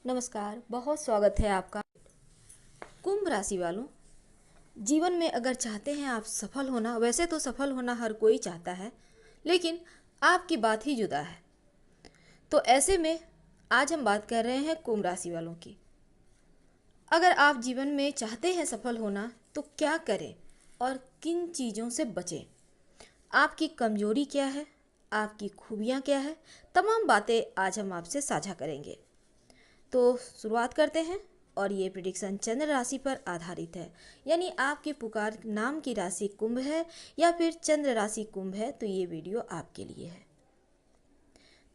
नमस्कार, बहुत स्वागत है आपका। कुंभ राशि वालों, जीवन में अगर चाहते हैं आप सफल होना, वैसे तो सफल होना हर कोई चाहता है, लेकिन आपकी बात ही जुदा है। तो ऐसे में आज हम बात कर रहे हैं कुंभ राशि वालों की। अगर आप जीवन में चाहते हैं सफल होना तो क्या करें और किन चीज़ों से बचें? आपकी कमजोरी क्या है, आपकी खूबियाँ क्या है, तमाम बातें आज हम आपसे साझा करेंगे। तो शुरुआत करते हैं। और ये प्रिडिक्शन चंद्र राशि पर आधारित है, यानी आपकी पुकार नाम की राशि कुंभ है या फिर चंद्र राशि कुंभ है, तो ये वीडियो आपके लिए है।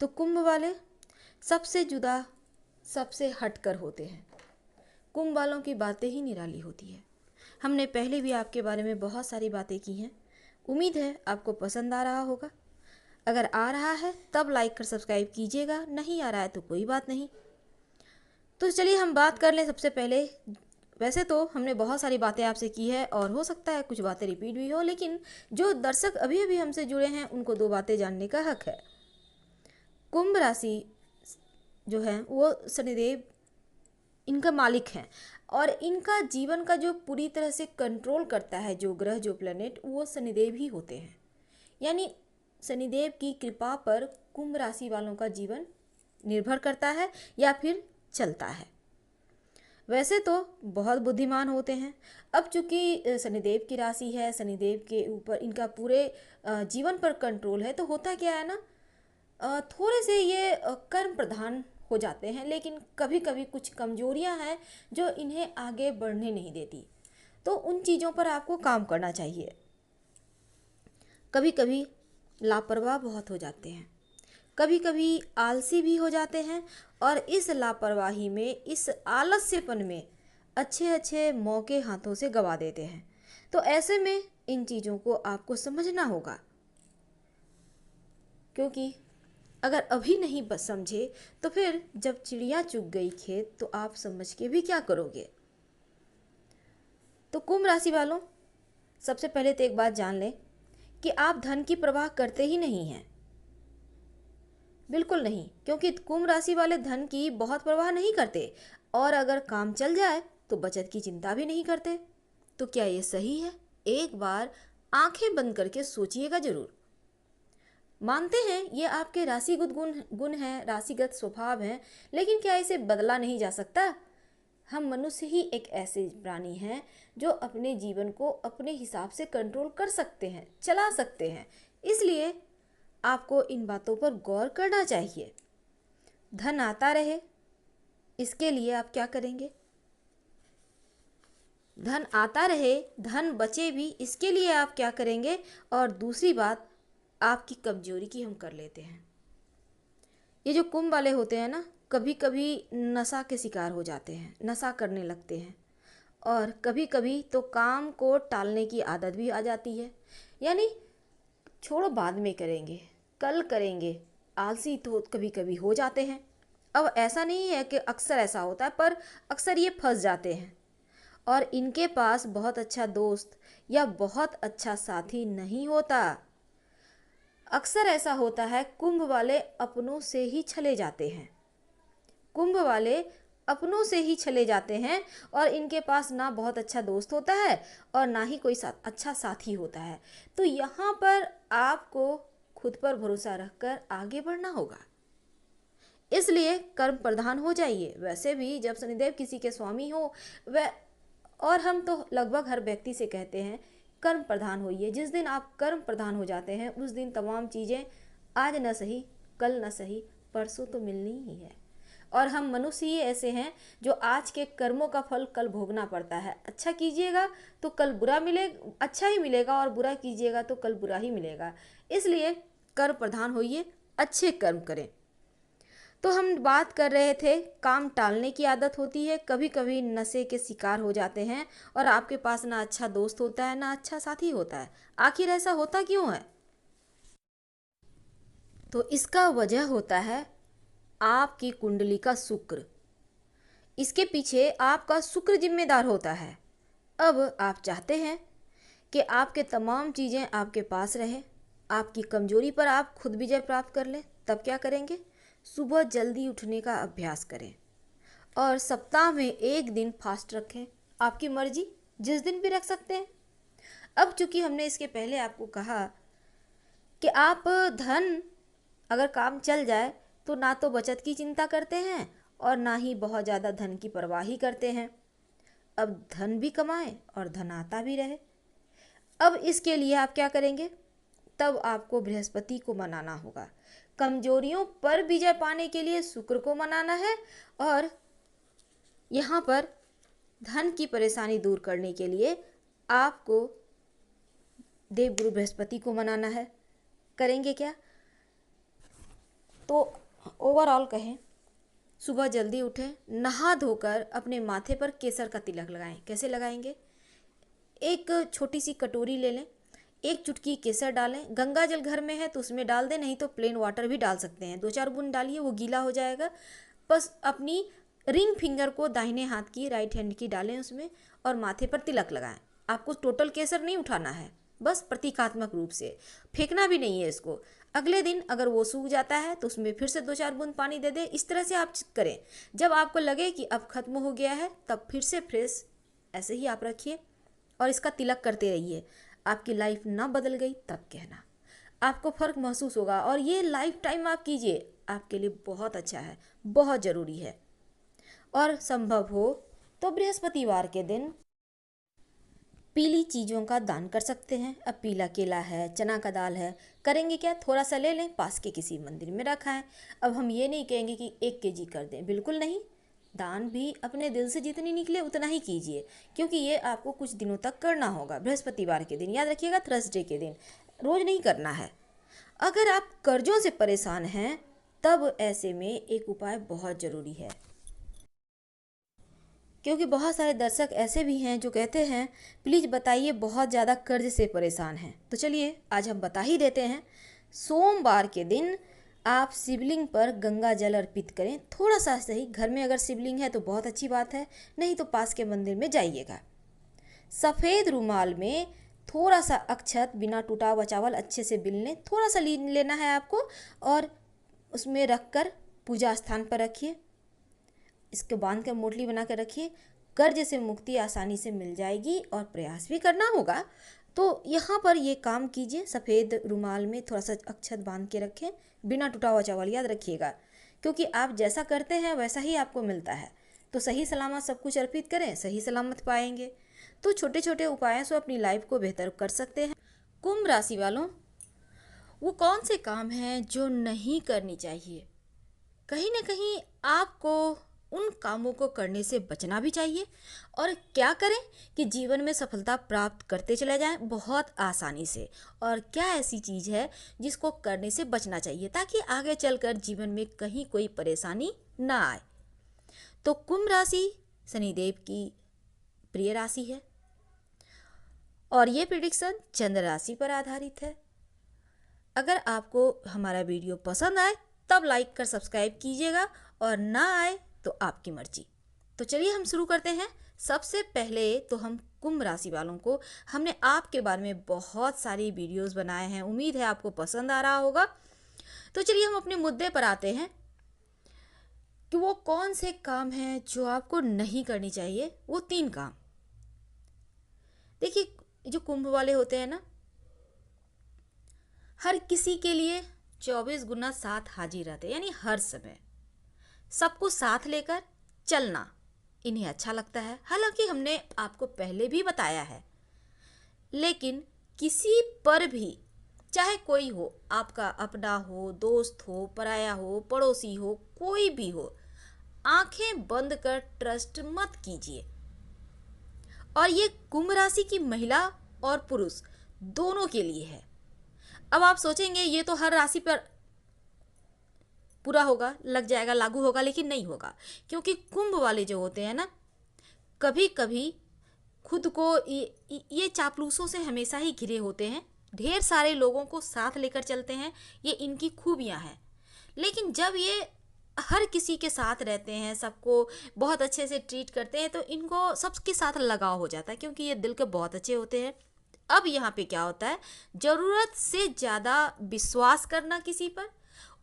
तो कुंभ वाले सबसे जुदा, सबसे हटकर होते हैं। कुंभ वालों की बातें ही निराली होती है। हमने पहले भी आपके बारे में बहुत सारी बातें की हैं। उम्मीद है आपको पसंद आ रहा होगा। अगर आ रहा है तब लाइक कर सब्सक्राइब कीजिएगा, नहीं आ रहा है तो कोई बात नहीं। तो चलिए हम बात कर लें। सबसे पहले, वैसे तो हमने बहुत सारी बातें आपसे की है और हो सकता है कुछ बातें रिपीट भी हो, लेकिन जो दर्शक अभी अभी हमसे जुड़े हैं उनको दो बातें जानने का हक है। कुंभ राशि जो है वो शनिदेव इनका मालिक हैं, और इनका जीवन का जो पूरी तरह से कंट्रोल करता है जो ग्रह, जो प्लेनेट, वो शनिदेव ही होते हैं। यानी शनिदेव की कृपा पर कुंभ राशि वालों का जीवन निर्भर करता है या फिर चलता है। वैसे तो बहुत बुद्धिमान होते हैं। अब चूंकि शनिदेव की राशि है, शनिदेव के ऊपर इनका पूरे जीवन पर कंट्रोल है, तो होता क्या है ना, थोड़े से ये कर्म प्रधान हो जाते हैं, लेकिन कभी कभी कुछ कमजोरियां हैं जो इन्हें आगे बढ़ने नहीं देती। तो उन चीज़ों पर आपको काम करना चाहिए। कभी कभी लापरवाह बहुत हो जाते हैं, कभी कभी आलसी भी हो जाते हैं, और इस लापरवाही में, इस आलस्यपन में अच्छे अच्छे मौके हाथों से गवा देते हैं। तो ऐसे में इन चीज़ों को आपको समझना होगा, क्योंकि अगर अभी नहीं बस समझे तो फिर जब चिड़िया चुग गई खेत तो आप समझ के भी क्या करोगे। तो कुंभ राशि वालों, सबसे पहले तो एक बात जान लें कि आप धन की परवाह करते ही नहीं हैं। बिल्कुल नहीं, क्योंकि कुंभ राशि वाले धन की बहुत परवाह नहीं करते, और अगर काम चल जाए तो बचत की चिंता भी नहीं करते। तो क्या ये सही है? एक बार आंखें बंद करके सोचिएगा जरूर। मानते हैं ये आपके राशिगत गुण है, राशिगत स्वभाव है, लेकिन क्या इसे बदला नहीं जा सकता? हम मनुष्य ही एक ऐसे प्राणी हैं जो अपने जीवन को अपने हिसाब से कंट्रोल कर सकते हैं, चला सकते हैं। इसलिए आपको इन बातों पर गौर करना चाहिए। धन आता रहे, इसके लिए आप क्या करेंगे? धन आता रहे, धन बचे भी, इसके लिए आप क्या करेंगे? और दूसरी बात, आपकी कमजोरी की हम कर लेते हैं। ये जो कुंभ वाले होते हैं ना, कभी कभी नशा के शिकार हो जाते हैं, नशा करने लगते हैं, और कभी कभी तो काम को टालने की आदत भी आ जाती है। यानी छोड़ो, बाद में करेंगे, कल करेंगे, आलसी तो कभी कभी हो जाते हैं। अब ऐसा नहीं है कि अक्सर ऐसा होता है, पर अक्सर ये फंस जाते हैं, और इनके पास बहुत अच्छा दोस्त या बहुत अच्छा साथी नहीं होता। अक्सर ऐसा होता है, कुंभ वाले अपनों से ही छले जाते हैं। कुंभ वाले अपनों से ही छले जाते हैं, और इनके पास ना बहुत अच्छा दोस्त होता है और ना ही कोई अच्छा साथी होता है। तो यहाँ पर आपको खुद पर भरोसा रखकर आगे बढ़ना होगा। इसलिए कर्म प्रधान हो जाइए। वैसे भी जब शनिदेव किसी के स्वामी हो, वह, और हम तो लगभग हर व्यक्ति से कहते हैं कर्म प्रधान होइए। जिस दिन आप कर्म प्रधान हो जाते हैं उस दिन तमाम चीज़ें आज न सही, कल न सही, परसों तो मिलनी ही है। और हम मनुष्य ही ऐसे हैं जो आज के कर्मों का फल कल भोगना पड़ता है। अच्छा कीजिएगा तो कल बुरा मिलेगा, अच्छा ही मिलेगा, और बुरा कीजिएगा तो कल बुरा ही मिलेगा। इसलिए कर्म प्रधान होइए, अच्छे कर्म करें। तो हम बात कर रहे थे, काम टालने की आदत होती है, कभी कभी नशे के शिकार हो जाते हैं, और आपके पास ना अच्छा दोस्त होता है ना अच्छा साथी होता है। आखिर ऐसा होता क्यों है? तो इसका वजह होता है आपकी कुंडली का शुक्र। इसके पीछे आपका शुक्र जिम्मेदार होता है। अब आप चाहते हैं कि आपके तमाम चीज़ें आपके पास रहे, आपकी कमजोरी पर आप खुद विजय प्राप्त कर लें, तब क्या करेंगे? सुबह जल्दी उठने का अभ्यास करें, और सप्ताह में एक दिन फास्ट रखें, आपकी मर्जी, जिस दिन भी रख सकते हैं। अब चूंकि हमने इसके पहले आपको कहा कि आप धन अगर काम चल जाए तो ना तो बचत की चिंता करते हैं और ना ही बहुत ज़्यादा धन की परवाह ही करते हैं। अब धन भी कमाएं और धन आता भी रहे। अब इसके लिए आप क्या करेंगे? तब आपको बृहस्पति को मनाना होगा। कमजोरियों पर विजय पाने के लिए शुक्र को मनाना है और यहाँ पर धन की परेशानी दूर करने के लिए आपको देवगुरु बृहस्पति को मनाना है। करेंगे क्या? तो ओवरऑल कहें, सुबह जल्दी उठें, नहा धोकर अपने माथे पर केसर का तिलक लगाएं। कैसे लगाएंगे? एक छोटी सी कटोरी ले लें, एक चुटकी केसर डालें, गंगा जल घर में है तो उसमें डाल दें, नहीं तो प्लेन वाटर भी डाल सकते हैं। 2-4 बूंद डालिए, वो गीला हो जाएगा। बस अपनी रिंग फिंगर को दाहिने हाथ की, राइट हैंड की डालें उसमें और माथे पर तिलक लगाएं। आपको टोटल केसर नहीं उठाना है, बस प्रतीकात्मक रूप से, फेंकना भी नहीं है इसको। अगले दिन अगर वो सूख जाता है तो उसमें फिर से 2-4 बूंद पानी दे दें। इस तरह से आप करें। जब आपको लगे कि अब खत्म हो गया है तब फिर से फ्रेश ऐसे ही आप रखिए और इसका तिलक करते रहिए। आपकी लाइफ ना बदल गई तब कहना, आपको फ़र्क महसूस होगा और ये लाइफ टाइम आप कीजिए, आपके लिए बहुत अच्छा है, बहुत ज़रूरी है। और संभव हो तो बृहस्पतिवार के दिन पीली चीज़ों का दान कर सकते हैं। अब पीला केला है, चना का दाल है, करेंगे क्या? थोड़ा सा ले लें, पास के किसी मंदिर में रखा है। अब हम ये नहीं कहेंगे कि 1 केजी कर दें, बिल्कुल नहीं। दान भी अपने दिल से जितनी निकले उतना ही कीजिए, क्योंकि ये आपको कुछ दिनों तक करना होगा। बृहस्पतिवार के दिन, याद रखिएगा, थर्सडे के दिन, रोज़ नहीं करना है। अगर आप कर्जों से परेशान हैं तब ऐसे में एक उपाय बहुत ज़रूरी है, क्योंकि बहुत सारे दर्शक ऐसे भी हैं जो कहते हैं प्लीज़ बताइए, बहुत ज़्यादा कर्ज से परेशान हैं। तो चलिए आज हम बता ही देते हैं। सोमवार के दिन आप शिवलिंग पर गंगा जल अर्पित करें, थोड़ा सा सही। घर में अगर शिवलिंग है तो बहुत अच्छी बात है, नहीं तो पास के मंदिर में जाइएगा। सफ़ेद रुमाल में थोड़ा सा अक्षत बिना टूटा हुआ चावल अच्छे से बिल लें, थोड़ा सा लेना है आपको और उसमें रखकर पूजा स्थान पर रखिए। इसको बांध कर मोटली बना कर रखिए। कर्ज से मुक्ति आसानी से मिल जाएगी और प्रयास भी करना होगा। तो यहाँ पर ये काम कीजिए, सफ़ेद रुमाल में थोड़ा सा अक्षत बांध के रखें, बिना टूटा हुआ चावल, याद रखिएगा, क्योंकि आप जैसा करते हैं वैसा ही आपको मिलता है। तो सही सलामत सब कुछ अर्पित करें, सही सलामत पाएंगे। तो छोटे छोटे उपायों से अपनी लाइफ को बेहतर कर सकते हैं। कुंभ राशि वालों, वो कौन से काम हैं जो नहीं करनी चाहिए? कहीं ना कहीं आपको उन कामों को करने से बचना भी चाहिए। और क्या करें कि जीवन में सफलता प्राप्त करते चले जाएं बहुत आसानी से। और क्या ऐसी चीज़ है जिसको करने से बचना चाहिए ताकि आगे चलकर जीवन में कहीं कोई परेशानी ना आए? तो कुंभ राशि शनिदेव की प्रिय राशि है और ये प्रिडिक्शन चंद्र राशि पर आधारित है। अगर आपको हमारा वीडियो पसंद आए तब लाइक कर सब्सक्राइब कीजिएगा और ना आए तो आपकी मर्जी। तो चलिए हम शुरू करते हैं। सबसे पहले तो हम कुंभ राशि वालों को, हमने आपके बारे में बहुत सारी वीडियोस बनाए हैं, उम्मीद है आपको पसंद आ रहा होगा। तो चलिए हम अपने मुद्दे पर आते हैं कि वो कौन से काम हैं जो आपको नहीं करनी चाहिए। वो 3 काम। देखिए, जो कुंभ वाले होते हैं ना, हर किसी के लिए 24x7 हाजिर रहते, यानी हर समय सबको साथ लेकर चलना इन्हें अच्छा लगता है। हालांकि हमने आपको पहले भी बताया है, लेकिन किसी पर भी, चाहे कोई हो, आपका अपना हो, दोस्त हो, पराया हो, पड़ोसी हो, कोई भी हो, आंखें बंद कर ट्रस्ट मत कीजिए। और ये कुंभ राशि की महिला और पुरुष दोनों के लिए है। अब आप सोचेंगे ये तो हर राशि पर पूरा होगा, लग जाएगा, लागू होगा, लेकिन नहीं होगा, क्योंकि कुंभ वाले जो होते हैं ना, कभी कभी खुद को ये चापलूसों से हमेशा ही घिरे होते हैं, ढेर सारे लोगों को साथ लेकर चलते हैं, ये इनकी खूबियां हैं। लेकिन जब ये हर किसी के साथ रहते हैं, सबको बहुत अच्छे से ट्रीट करते हैं, तो इनको सबके साथ लगाव हो जाता है, क्योंकि ये दिल के बहुत अच्छे होते हैं। अब यहाँ पे क्या होता है, ज़रूरत से ज़्यादा विश्वास करना किसी पर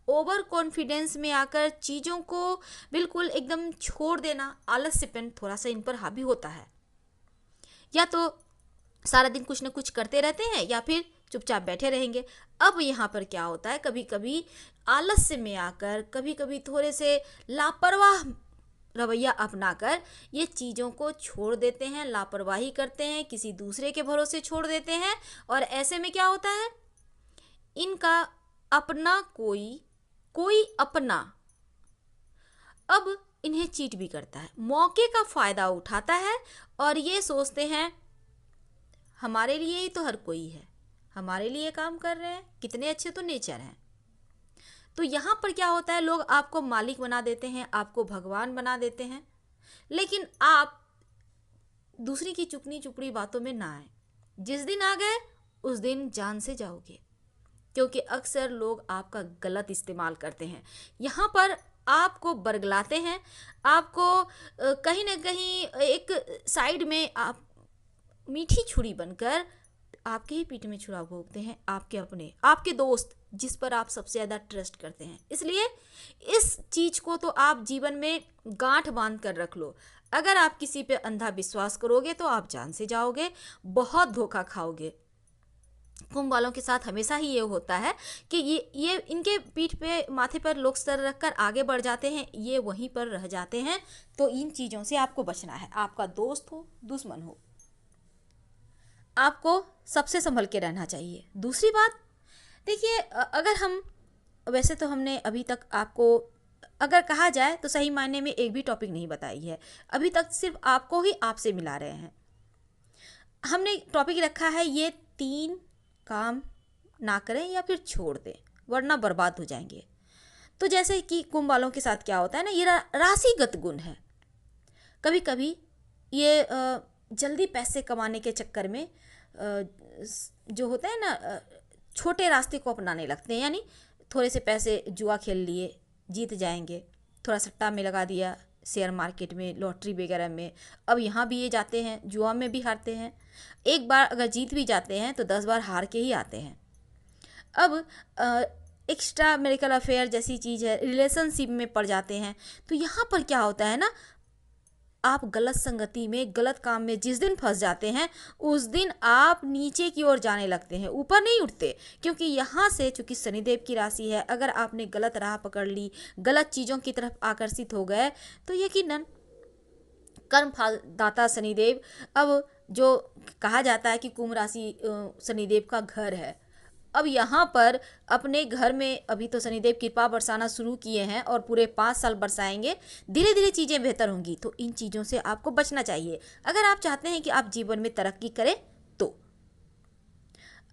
ओवर कॉन्फिडेंस में आकर चीज़ों को बिल्कुल एकदम छोड़ देना, आलस्यपन थोड़ा सा इन पर हावी होता है। या तो सारा दिन कुछ ना कुछ करते रहते हैं या फिर चुपचाप बैठे रहेंगे। अब यहाँ पर क्या होता है, कभी कभी आलस्य में आकर, कभी कभी थोड़े से लापरवाह रवैया अपनाकर ये चीज़ों को छोड़ देते हैं, लापरवाही करते हैं, किसी दूसरे के भरोसे छोड़ देते हैं। और ऐसे में क्या होता है, इनका अपना कोई अपना अब इन्हें चीट भी करता है, मौके का फ़ायदा उठाता है और ये सोचते हैं हमारे लिए ही तो हर कोई है, हमारे लिए काम कर रहे हैं, कितने अच्छे तो नेचर हैं। तो यहाँ पर क्या होता है, लोग आपको मालिक बना देते हैं, आपको भगवान बना देते हैं, लेकिन आप दूसरी की चुपनी चुपड़ी बातों में ना आए। जिस दिन आ गए उस दिन जान से जाओगे, क्योंकि अक्सर लोग आपका गलत इस्तेमाल करते हैं। यहाँ पर आपको बरगलाते हैं, आपको कहीं ना कहीं एक साइड में आप मीठी छुरी बनकर आपके ही पीठ में छुरा भोंकते हैं, आपके अपने, आपके दोस्त जिस पर आप सबसे ज़्यादा ट्रस्ट करते हैं। इसलिए इस चीज़ को तो आप जीवन में गांठ बांध कर रख लो। अगर आप किसी पे अंधा विश्वास करोगे तो आप जान से जाओगे, बहुत धोखा खाओगे। कुंभ वालों के साथ हमेशा ही ये होता है कि ये इनके पीठ पे, माथे पर लोग सर रखकर आगे बढ़ जाते हैं, ये वहीं पर रह जाते हैं। तो इन चीज़ों से आपको बचना है, आपका दोस्त हो दुश्मन हो, आपको सबसे संभल के रहना चाहिए। दूसरी बात देखिए, अगर हम, वैसे तो हमने अभी तक आपको, अगर कहा जाए तो सही मायने में एक भी टॉपिक नहीं बताई है, अभी तक सिर्फ आपको ही आपसे मिला रहे हैं। हमने टॉपिक रखा है ये 3 काम ना करें या फिर छोड़ दें वरना बर्बाद हो जाएंगे। तो जैसे कि कुंभ वालों के साथ क्या होता है ना, ये राशिगत गुण है। कभी कभी ये जल्दी पैसे कमाने के चक्कर में जो होता है ना, छोटे रास्ते को अपनाने लगते हैं। यानी थोड़े से पैसे जुआ खेल लिए, जीत जाएंगे, थोड़ा सट्टा में लगा दिया, शेयर मार्केट में, लॉटरी वगैरह में। अब यहाँ भी ये जाते हैं, जुआ में भी हारते हैं। एक बार अगर जीत भी जाते हैं तो 10 बार हार के ही आते हैं। अब एक्स्ट्रा मैरिटल अफेयर जैसी चीज़ है, रिलेशनशिप में पड़ जाते हैं। तो यहाँ पर क्या होता है ना, आप गलत संगति में, गलत काम में जिस दिन फंस जाते हैं उस दिन आप नीचे की ओर जाने लगते हैं, ऊपर नहीं उठते। क्योंकि यहाँ से, चूंकि शनिदेव की राशि है, अगर आपने गलत राह पकड़ ली, गलत चीज़ों की तरफ आकर्षित हो गए तो यकीनन कर्म फल दाता शनिदेव। अब जो कहा जाता है कि कुंभ राशि शनिदेव का घर है, अब यहाँ पर अपने घर में अभी तो शनिदेव कृपा बरसाना शुरू किए हैं और पूरे 5 साल बरसाएंगे, धीरे धीरे चीज़ें बेहतर होंगी। तो इन चीज़ों से आपको बचना चाहिए अगर आप चाहते हैं कि आप जीवन में तरक्की करें। तो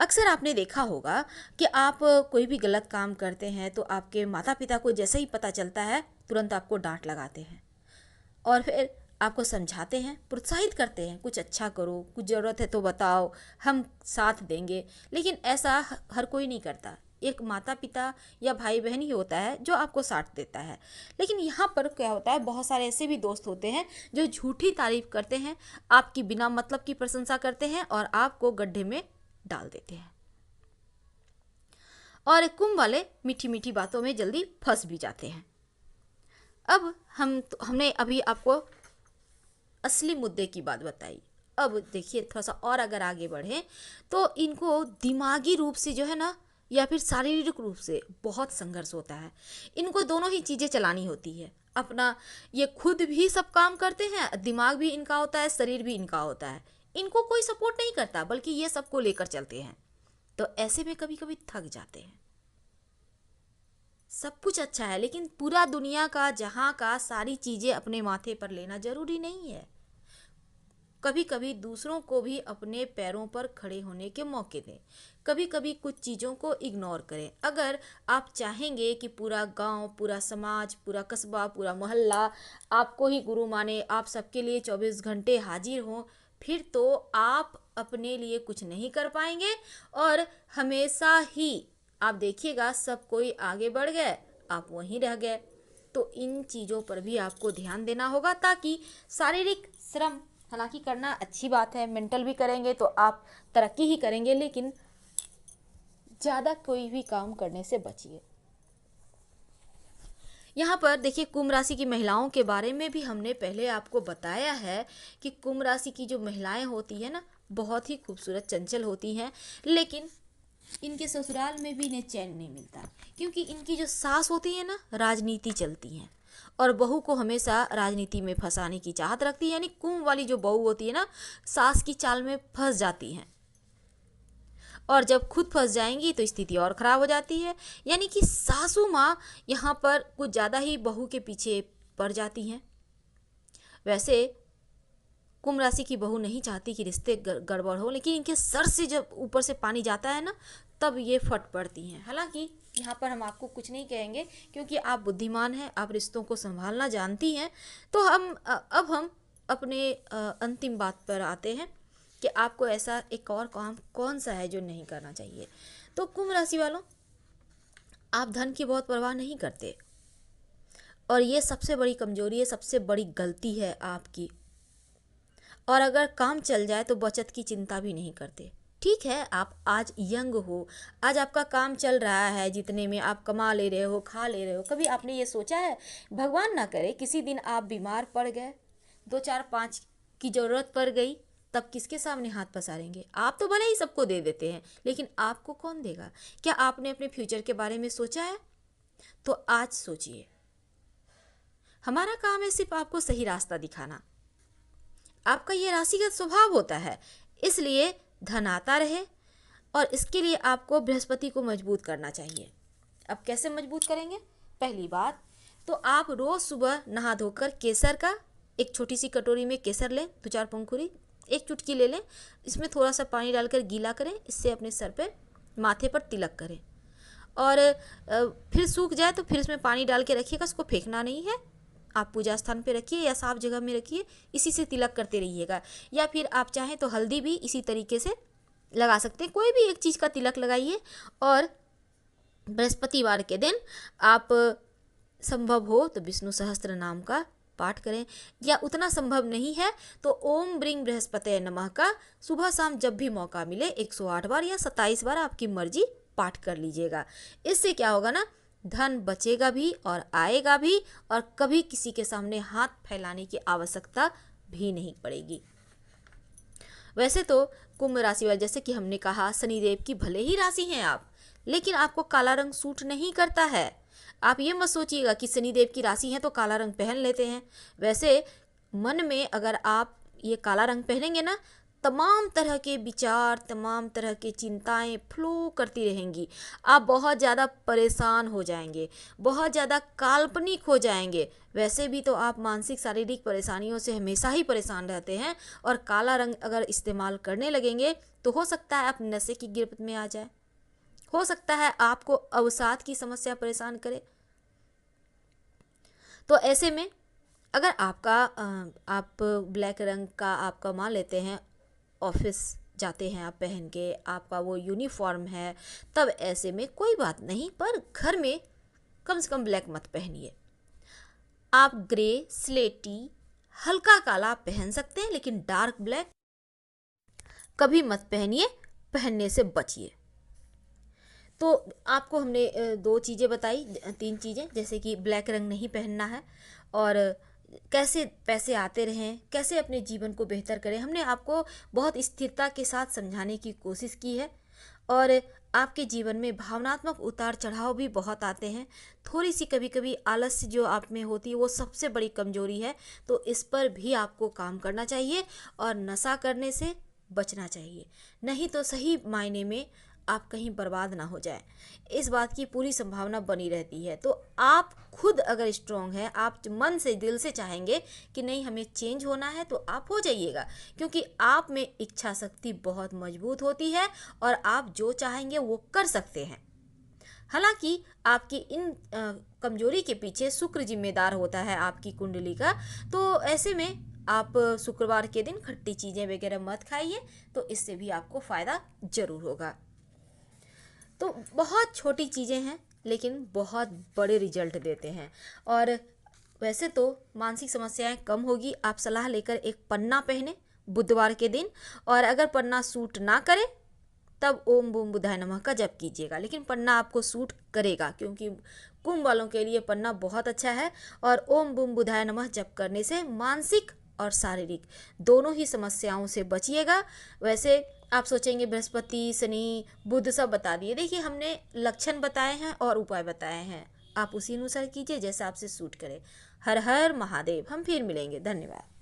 अक्सर आपने देखा होगा कि आप कोई भी गलत काम करते हैं तो आपके माता पिता को जैसे ही पता चलता है तुरंत आपको डांट लगाते हैं और फिर आपको समझाते हैं, प्रोत्साहित करते हैं, कुछ अच्छा करो, कुछ ज़रूरत है तो बताओ, हम साथ देंगे। लेकिन ऐसा हर कोई नहीं करता, एक माता पिता या भाई बहन ही होता है जो आपको साथ देता है। लेकिन यहाँ पर क्या होता है, बहुत सारे ऐसे भी दोस्त होते हैं जो झूठी तारीफ करते हैं, आपकी बिना मतलब की प्रशंसा करते हैं और आपको गड्ढे में डाल देते हैं। और कुंभ वाले मीठी मीठी बातों में जल्दी फंस भी जाते हैं। अब हमने अभी आपको असली मुद्दे की बात बताई। अब देखिए, थोड़ा सा और अगर आगे बढ़े तो इनको दिमागी रूप से जो है ना, या फिर शारीरिक रूप से बहुत संघर्ष होता है। इनको दोनों ही चीज़ें चलानी होती है। अपना ये खुद भी सब काम करते हैं, दिमाग भी इनका होता है, शरीर भी इनका होता है। इनको कोई सपोर्ट नहीं करता, बल्कि ये सबको लेकर चलते हैं। तो ऐसे में कभी कभी थक जाते हैं। सब कुछ अच्छा है, लेकिन पूरा दुनिया का, जहाँ का, सारी चीज़ें अपने माथे पर लेना जरूरी नहीं है। कभी कभी दूसरों को भी अपने पैरों पर खड़े होने के मौके दें। कभी कभी कुछ चीज़ों को इग्नोर करें। अगर आप चाहेंगे कि पूरा गांव, पूरा समाज, पूरा कस्बा, पूरा मोहल्ला आपको ही गुरु माने, आप सबके लिए 24 घंटे हाजिर हों, फिर तो आप अपने लिए कुछ नहीं कर पाएंगे और हमेशा ही आप देखिएगा सब कोई आगे बढ़ गए, आप वहीं रह गए। तो इन चीज़ों पर भी आपको ध्यान देना होगा, ताकि शारीरिक श्रम हालांकि करना अच्छी बात है, मेंटल भी करेंगे तो आप तरक्की ही करेंगे, लेकिन ज़्यादा कोई भी काम करने से बचिए। यहाँ पर देखिए कुंभ राशि की महिलाओं के बारे में भी हमने पहले आपको बताया है कि कुंभ राशि की जो महिलाएं होती है ना, बहुत ही खूबसूरत चंचल होती हैं, लेकिन इनके ससुराल में भी इन्हें चैन नहीं मिलता, क्योंकि इनकी जो सास होती है ना, राजनीति चलती हैं और बहू को हमेशा राजनीति में फंसाने की चाहत रखती है। यानी कुंभ वाली जो बहू होती है ना, सास की चाल में फंस जाती हैं और जब खुद फंस जाएंगी तो स्थिति और ख़राब हो जाती है। यानी कि सासू माँ यहाँ पर कुछ ज़्यादा ही बहू के पीछे पड़ जाती हैं। वैसे कुंभ राशि की बहू नहीं चाहती कि रिश्ते गड़बड़ हो, लेकिन इनके सर से जब ऊपर से पानी जाता है ना, तब ये फट पड़ती हैं। हालांकि यहाँ पर हम आपको कुछ नहीं कहेंगे, क्योंकि आप बुद्धिमान हैं, आप रिश्तों को संभालना जानती हैं। तो अब हम अपने अंतिम बात पर आते हैं कि आपको ऐसा एक और काम कौन सा है जो नहीं करना चाहिए। तो कुंभ राशि वालों, आप धन की बहुत परवाह नहीं करते और ये सबसे बड़ी कमजोरी है, सबसे बड़ी गलती है आपकी। और अगर काम चल जाए तो बचत की चिंता भी नहीं करते। ठीक है, आप आज यंग हो, आज आपका काम चल रहा है, जितने में आप कमा ले रहे हो, खा ले रहे हो। कभी आपने ये सोचा है, भगवान ना करे किसी दिन आप बीमार पड़ गए, 2 4 5 की ज़रूरत पड़ गई, तब किसके सामने हाथ पसारेंगे? आप तो भले ही सबको दे देते हैं, लेकिन आपको कौन देगा? क्या आपने अपने फ्यूचर के बारे में सोचा है? तो आज सोचिए। हमारा काम है सिर्फ आपको सही रास्ता दिखाना। आपका ये राशिगत स्वभाव होता है, इसलिए धन आता रहे, और इसके लिए आपको बृहस्पति को मजबूत करना चाहिए। अब कैसे मजबूत करेंगे? पहली बात तो आप रोज़ सुबह नहा धोकर केसर का एक छोटी सी कटोरी में केसर लें, 2 4 पंखुड़ी, एक चुटकी ले लें, इसमें थोड़ा सा पानी डालकर गीला करें, इससे अपने सर पे माथे पर तिलक करें और फिर सूख जाए तो फिर इसमें पानी डाल के रखिएगा, उसको फेंकना नहीं है। आप पूजा स्थान पे रखिए या साफ जगह में रखिए, इसी से तिलक करते रहिएगा। या फिर आप चाहें तो हल्दी भी इसी तरीके से लगा सकते हैं, कोई भी एक चीज़ का तिलक लगाइए। और बृहस्पतिवार के दिन आप संभव हो तो विष्णु सहस्त्र नाम का पाठ करें, या उतना संभव नहीं है तो ओम ब्रिंग बृहस्पते नमः का सुबह शाम जब भी मौका मिले 108 बार या 27 बार, आपकी मर्जी, पाठ कर लीजिएगा। इससे क्या होगा ना, धन बचेगा भी और आएगा भी, और कभी किसी के सामने हाथ फैलाने की आवश्यकता भी नहीं पड़ेगी। वैसे तो कुंभ राशि वाले, जैसे कि हमने कहा, शनिदेव की भले ही राशि हैं आप, लेकिन आपको काला रंग सूट नहीं करता है। आप ये मत सोचिएगा कि शनिदेव की राशि है तो काला रंग पहन लेते हैं। वैसे मन में अगर आप ये काला रंग पहनेंगे ना, तमाम तरह के विचार, तमाम तरह की चिंताएं फ्लो करती रहेंगी। आप बहुत ज़्यादा परेशान हो जाएंगे, बहुत ज़्यादा काल्पनिक हो जाएंगे। वैसे भी तो आप मानसिक शारीरिक परेशानियों से हमेशा ही परेशान रहते हैं, और काला रंग अगर इस्तेमाल करने लगेंगे तो हो सकता है आप नशे की गिरफ्त में आ जाए, हो सकता है आपको अवसाद की समस्या परेशान करे। तो ऐसे में अगर आप ब्लैक रंग का आपका मान लेते हैं, ऑफिस जाते हैं आप पहन के, आपका वो यूनिफॉर्म है, तब ऐसे में कोई बात नहीं, पर घर में कम से कम ब्लैक मत पहनिए। आप ग्रे, स्लेटी, हल्का काला पहन सकते हैं, लेकिन डार्क ब्लैक कभी मत पहनिए, पहनने से बचिए। तो आपको हमने 2 चीज़ें बताई, 3 चीज़ें, जैसे कि ब्लैक रंग नहीं पहनना है और कैसे पैसे आते रहें, कैसे अपने जीवन को बेहतर करें। हमने आपको बहुत स्थिरता के साथ समझाने की कोशिश की है। और आपके जीवन में भावनात्मक उतार चढ़ाव भी बहुत आते हैं, थोड़ी सी कभी कभी आलस्य जो आप में होती है वो सबसे बड़ी कमजोरी है। तो इस पर भी आपको काम करना चाहिए और नशा करने से बचना चाहिए, नहीं तो सही मायने में आप कहीं बर्बाद ना हो जाए, इस बात की पूरी संभावना बनी रहती है। तो आप खुद अगर स्ट्रांग हैं, आप मन से दिल से चाहेंगे कि नहीं हमें चेंज होना है, तो आप हो जाइएगा, क्योंकि आप में इच्छा शक्ति बहुत मजबूत होती है और आप जो चाहेंगे वो कर सकते हैं। हालांकि आपकी इन कमजोरी के पीछे शुक्र जिम्मेदार होता है आपकी कुंडली का। तो ऐसे में आप शुक्रवार के दिन खट्टी चीज़ें वगैरह मत खाइए, तो इससे भी आपको फ़ायदा ज़रूर होगा। तो बहुत छोटी चीज़ें हैं, लेकिन बहुत बड़े रिजल्ट देते हैं। और वैसे तो मानसिक समस्याएं कम होगी, आप सलाह लेकर एक पन्ना पहने बुधवार के दिन, और अगर पन्ना सूट ना करे तब ओम बूम बुधाय नमः का जप कीजिएगा। लेकिन पन्ना आपको सूट करेगा, क्योंकि कुंभ वालों के लिए पढ़ना बहुत अच्छा है और ओम बूम बुधाय नमः जप करने से मानसिक और शारीरिक दोनों ही समस्याओं से बचिएगा। वैसे आप सोचेंगे बृहस्पति, शनि, बुध सब बता दिए, देखिए हमने लक्षण बताए हैं और उपाय बताए हैं, आप उसी अनुसार कीजिए जैसा आपसे सूट करे। हर हर महादेव। हम फिर मिलेंगे। धन्यवाद।